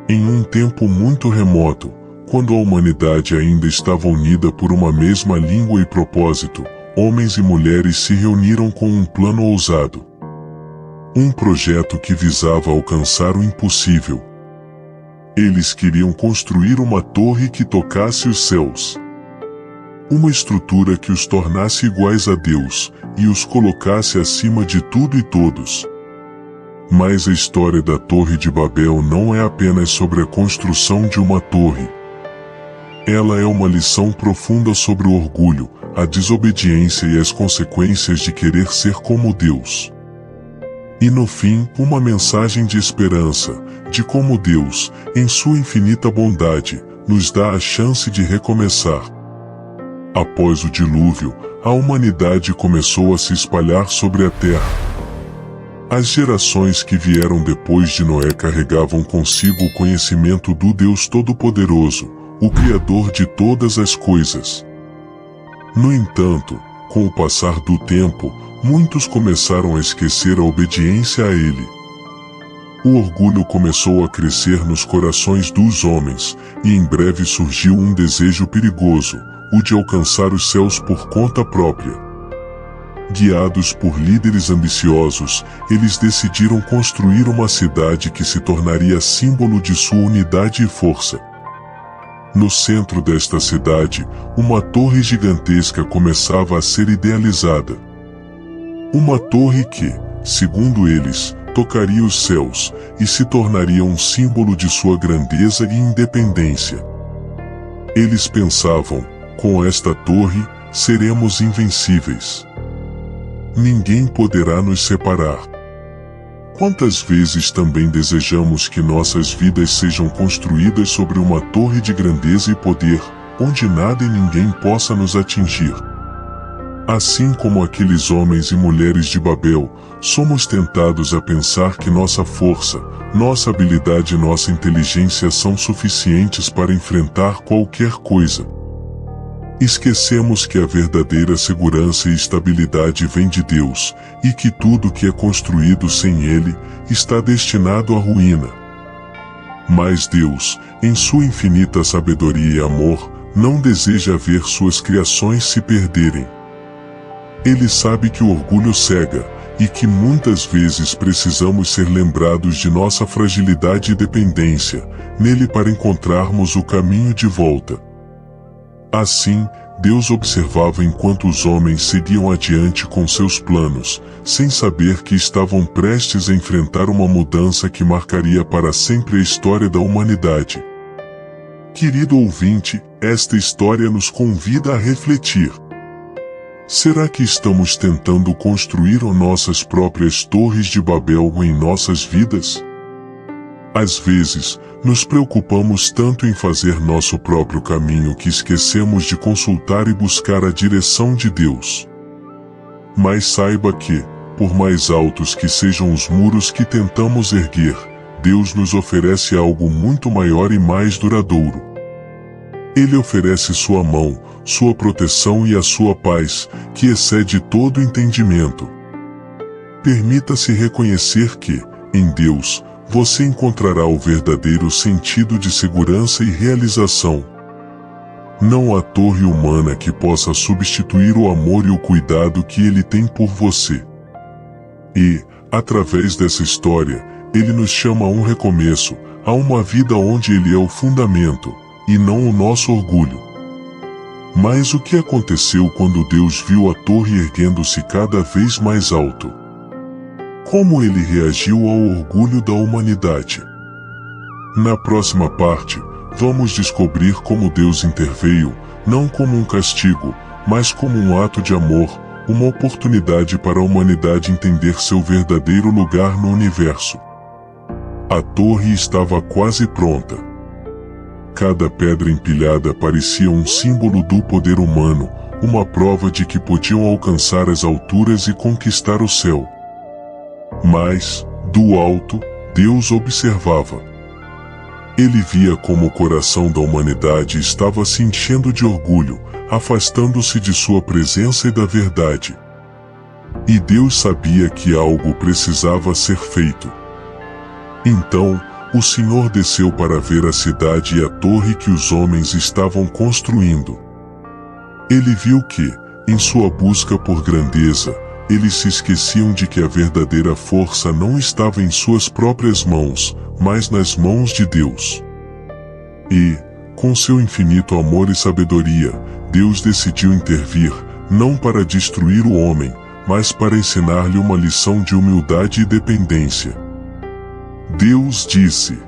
Em um tempo muito remoto, quando a humanidade ainda estava unida por uma mesma língua e propósito, homens e mulheres se reuniram com um plano ousado. Um projeto que visava alcançar o impossível. Eles queriam construir uma torre que tocasse os céus. Uma estrutura que os tornasse iguais a Deus e os colocasse acima de tudo e todos. Mas a história da Torre de Babel não é apenas sobre a construção de uma torre. Ela é uma lição profunda sobre o orgulho, a desobediência e as consequências de querer ser como Deus. E no fim, uma mensagem de esperança, de como Deus, em sua infinita bondade, nos dá a chance de recomeçar. Após o dilúvio, a humanidade começou a se espalhar sobre a terra. As gerações que vieram depois de Noé carregavam consigo o conhecimento do Deus Todo-Poderoso, o Criador de todas as coisas. No entanto, com o passar do tempo, muitos começaram a esquecer a obediência a Ele. O orgulho começou a crescer nos corações dos homens, e em breve surgiu um desejo perigoso, o de alcançar os céus por conta própria. Guiados por líderes ambiciosos, eles decidiram construir uma cidade que se tornaria símbolo de sua unidade e força. No centro desta cidade, uma torre gigantesca começava a ser idealizada. Uma torre que, segundo eles, tocaria os céus e se tornaria um símbolo de sua grandeza e independência. Eles pensavam, com esta torre, seremos invencíveis. Ninguém poderá nos separar. Quantas vezes também desejamos que nossas vidas sejam construídas sobre uma torre de grandeza e poder, onde nada e ninguém possa nos atingir? Assim como aqueles homens e mulheres de Babel, somos tentados a pensar que nossa força, nossa habilidade e nossa inteligência são suficientes para enfrentar qualquer coisa. Esquecemos que a verdadeira segurança e estabilidade vem de Deus, e que tudo que é construído sem Ele, está destinado à ruína. Mas Deus, em sua infinita sabedoria e amor, não deseja ver suas criações se perderem. Ele sabe que o orgulho cega, e que muitas vezes precisamos ser lembrados de nossa fragilidade e dependência, nele para encontrarmos o caminho de volta. Assim, Deus observava enquanto os homens seguiam adiante com seus planos, sem saber que estavam prestes a enfrentar uma mudança que marcaria para sempre a história da humanidade. Querido ouvinte, esta história nos convida a refletir. Será que estamos tentando construir nossas próprias torres de Babel em nossas vidas? Às vezes, nos preocupamos tanto em fazer nosso próprio caminho que esquecemos de consultar e buscar a direção de Deus. Mas saiba que, por mais altos que sejam os muros que tentamos erguer, Deus nos oferece algo muito maior e mais duradouro. Ele oferece sua mão, sua proteção e a sua paz, que excede todo entendimento. Permita-se reconhecer que, em Deus, você encontrará o verdadeiro sentido de segurança e realização. Não há torre humana que possa substituir o amor e o cuidado que Ele tem por você. E, através dessa história, Ele nos chama a um recomeço, a uma vida onde Ele é o fundamento, e não o nosso orgulho. Mas o que aconteceu quando Deus viu a torre erguendo-se cada vez mais alto? Como Ele reagiu ao orgulho da humanidade? Na próxima parte, vamos descobrir como Deus interveio, não como um castigo, mas como um ato de amor, uma oportunidade para a humanidade entender seu verdadeiro lugar no universo. A torre estava quase pronta. Cada pedra empilhada parecia um símbolo do poder humano, uma prova de que podiam alcançar as alturas e conquistar o céu. Mas, do alto, Deus observava. Ele via como o coração da humanidade estava se enchendo de orgulho, afastando-se de sua presença e da verdade. E Deus sabia que algo precisava ser feito. Então, o Senhor desceu para ver a cidade e a torre que os homens estavam construindo. Ele viu que, em sua busca por grandeza, eles se esqueciam de que a verdadeira força não estava em suas próprias mãos, mas nas mãos de Deus. E, com seu infinito amor e sabedoria, Deus decidiu intervir, não para destruir o homem, mas para ensinar-lhe uma lição de humildade e dependência. Deus disse: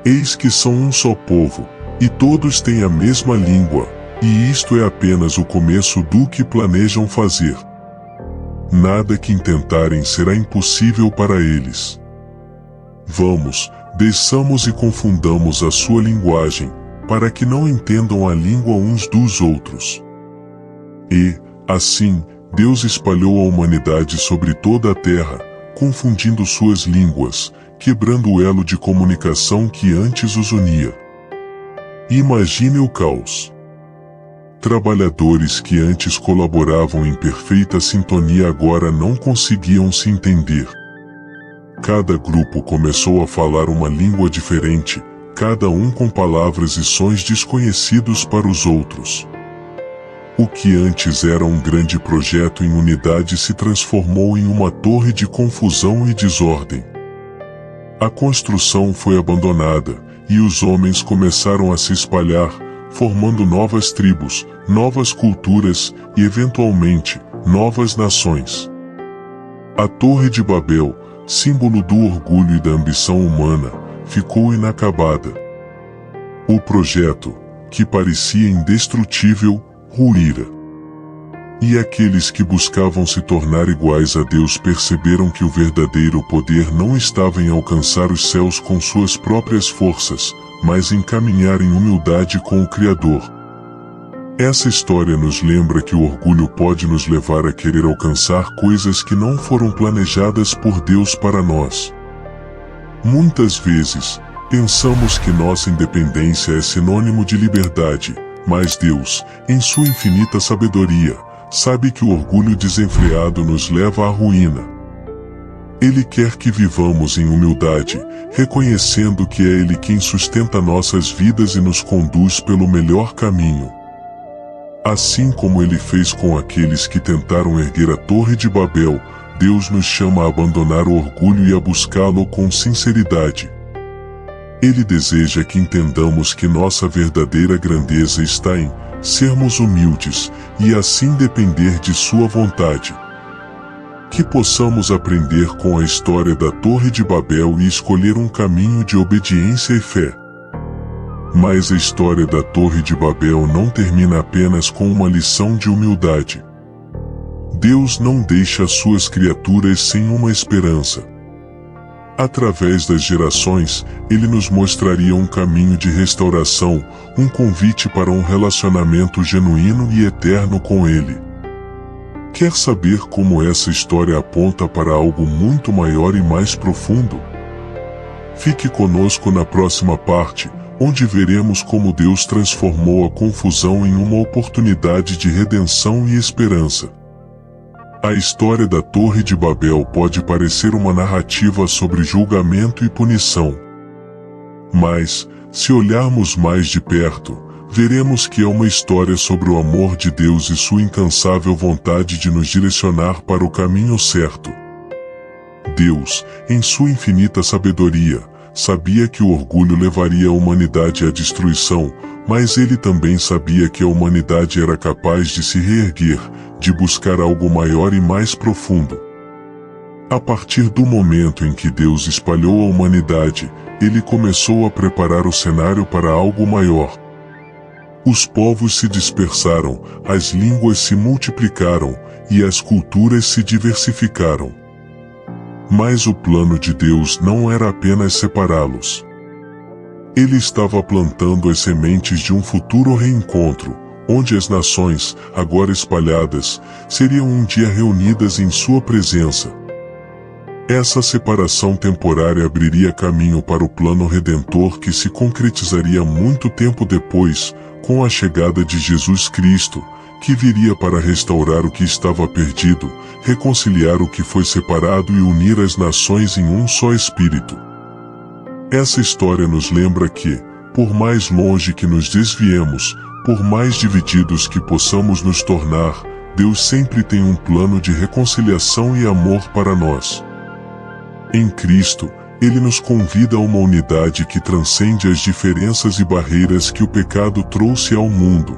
Eis que são um só povo, e todos têm a mesma língua, e isto é apenas o começo do que planejam fazer. Nada que intentarem será impossível para eles. Vamos, desçamos e confundamos a sua linguagem, para que não entendam a língua uns dos outros. E, assim, Deus espalhou a humanidade sobre toda a terra, confundindo suas línguas, quebrando o elo de comunicação que antes os unia. Imagine o caos. Trabalhadores que antes colaboravam em perfeita sintonia agora não conseguiam se entender. Cada grupo começou a falar uma língua diferente, cada um com palavras e sons desconhecidos para os outros. O que antes era um grande projeto em unidade se transformou em uma torre de confusão e desordem. A construção foi abandonada, e os homens começaram a se espalhar, formando novas tribos, novas culturas e, eventualmente, novas nações. A Torre de Babel, símbolo do orgulho e da ambição humana, ficou inacabada. O projeto, que parecia indestrutível, ruíra. E aqueles que buscavam se tornar iguais a Deus perceberam que o verdadeiro poder não estava em alcançar os céus com suas próprias forças, mas em caminhar em humildade com o Criador. Essa história nos lembra que o orgulho pode nos levar a querer alcançar coisas que não foram planejadas por Deus para nós. Muitas vezes, pensamos que nossa independência é sinônimo de liberdade, mas Deus, em sua infinita sabedoria, sabe que o orgulho desenfreado nos leva à ruína. Ele quer que vivamos em humildade, reconhecendo que é Ele quem sustenta nossas vidas e nos conduz pelo melhor caminho. Assim como Ele fez com aqueles que tentaram erguer a Torre de Babel, Deus nos chama a abandonar o orgulho e a buscá-lo com sinceridade. Ele deseja que entendamos que nossa verdadeira grandeza está em sermos humildes e assim depender de Sua vontade. Que possamos aprender com a história da Torre de Babel e escolher um caminho de obediência e fé. Mas a história da Torre de Babel não termina apenas com uma lição de humildade. Deus não deixa suas criaturas sem uma esperança. Através das gerações, Ele nos mostraria um caminho de restauração, um convite para um relacionamento genuíno e eterno com Ele. Quer saber como essa história aponta para algo muito maior e mais profundo? Fique conosco na próxima parte, onde veremos como Deus transformou a confusão em uma oportunidade de redenção e esperança. A história da Torre de Babel pode parecer uma narrativa sobre julgamento e punição. Mas, se olharmos mais de perto, veremos que é uma história sobre o amor de Deus e sua incansável vontade de nos direcionar para o caminho certo. Deus, em sua infinita sabedoria, sabia que o orgulho levaria a humanidade à destruição, mas Ele também sabia que a humanidade era capaz de se reerguer, de buscar algo maior e mais profundo. A partir do momento em que Deus espalhou a humanidade, Ele começou a preparar o cenário para algo maior. Os povos se dispersaram, as línguas se multiplicaram, e as culturas se diversificaram. Mas o plano de Deus não era apenas separá-los. Ele estava plantando as sementes de um futuro reencontro, onde as nações, agora espalhadas, seriam um dia reunidas em sua presença. Essa separação temporária abriria caminho para o plano redentor que se concretizaria muito tempo depois, com a chegada de Jesus Cristo, que viria para restaurar o que estava perdido, reconciliar o que foi separado e unir as nações em um só espírito. Essa história nos lembra que, por mais longe que nos desviemos, por mais divididos que possamos nos tornar, Deus sempre tem um plano de reconciliação e amor para nós. Em Cristo, Ele nos convida a uma unidade que transcende as diferenças e barreiras que o pecado trouxe ao mundo.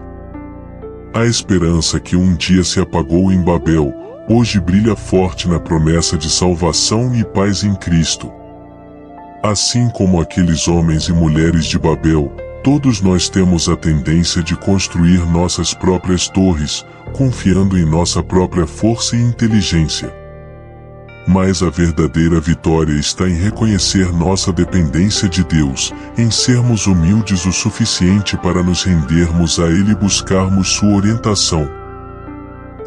A esperança que um dia se apagou em Babel, hoje brilha forte na promessa de salvação e paz em Cristo. Assim como aqueles homens e mulheres de Babel, todos nós temos a tendência de construir nossas próprias torres, confiando em nossa própria força e inteligência. Mas a verdadeira vitória está em reconhecer nossa dependência de Deus, em sermos humildes o suficiente para nos rendermos a Ele e buscarmos sua orientação.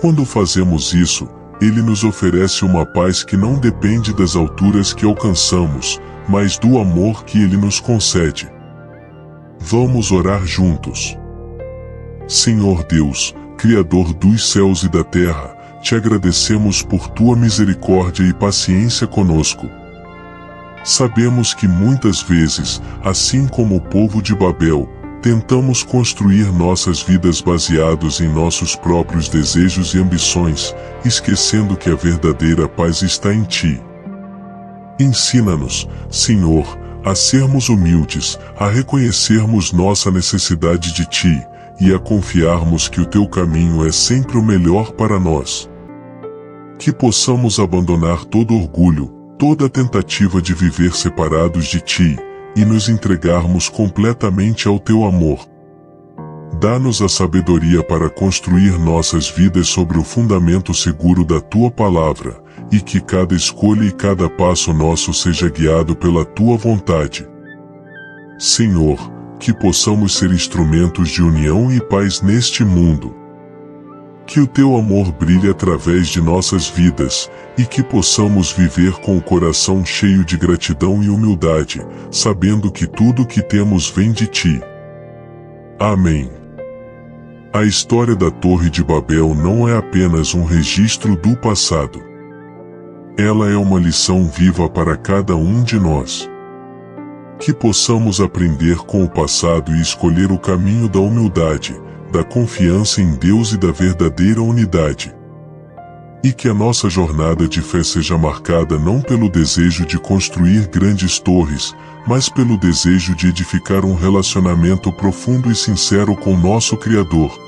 Quando fazemos isso, Ele nos oferece uma paz que não depende das alturas que alcançamos, mas do amor que Ele nos concede. Vamos orar juntos. Senhor Deus, Criador dos céus e da terra, te agradecemos por tua misericórdia e paciência conosco. Sabemos que muitas vezes, assim como o povo de Babel, tentamos construir nossas vidas baseados em nossos próprios desejos e ambições, esquecendo que a verdadeira paz está em Ti. Ensina-nos, Senhor, a sermos humildes, a reconhecermos nossa necessidade de Ti, e a confiarmos que o Teu caminho é sempre o melhor para nós. Que possamos abandonar todo orgulho, toda tentativa de viver separados de Ti, e nos entregarmos completamente ao Teu amor. Dá-nos a sabedoria para construir nossas vidas sobre o fundamento seguro da Tua palavra, e que cada escolha e cada passo nosso seja guiado pela Tua vontade. Senhor, que possamos ser instrumentos de união e paz neste mundo. Que o Teu amor brilhe através de nossas vidas, e que possamos viver com o coração cheio de gratidão e humildade, sabendo que tudo o que temos vem de Ti. Amém. A história da Torre de Babel não é apenas um registro do passado. Ela é uma lição viva para cada um de nós. Que possamos aprender com o passado e escolher o caminho da humildade, da confiança em Deus e da verdadeira unidade. E que a nossa jornada de fé seja marcada não pelo desejo de construir grandes torres, mas pelo desejo de edificar um relacionamento profundo e sincero com nosso Criador.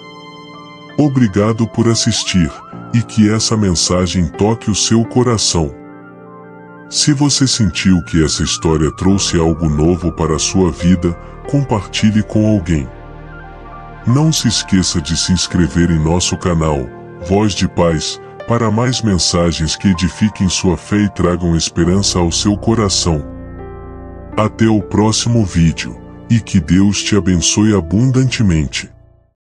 Obrigado por assistir, e que essa mensagem toque o seu coração. Se você sentiu que essa história trouxe algo novo para a sua vida, compartilhe com alguém. Não se esqueça de se inscrever em nosso canal, Voz de Paz, para mais mensagens que edifiquem sua fé e tragam esperança ao seu coração. Até o próximo vídeo, e que Deus te abençoe abundantemente.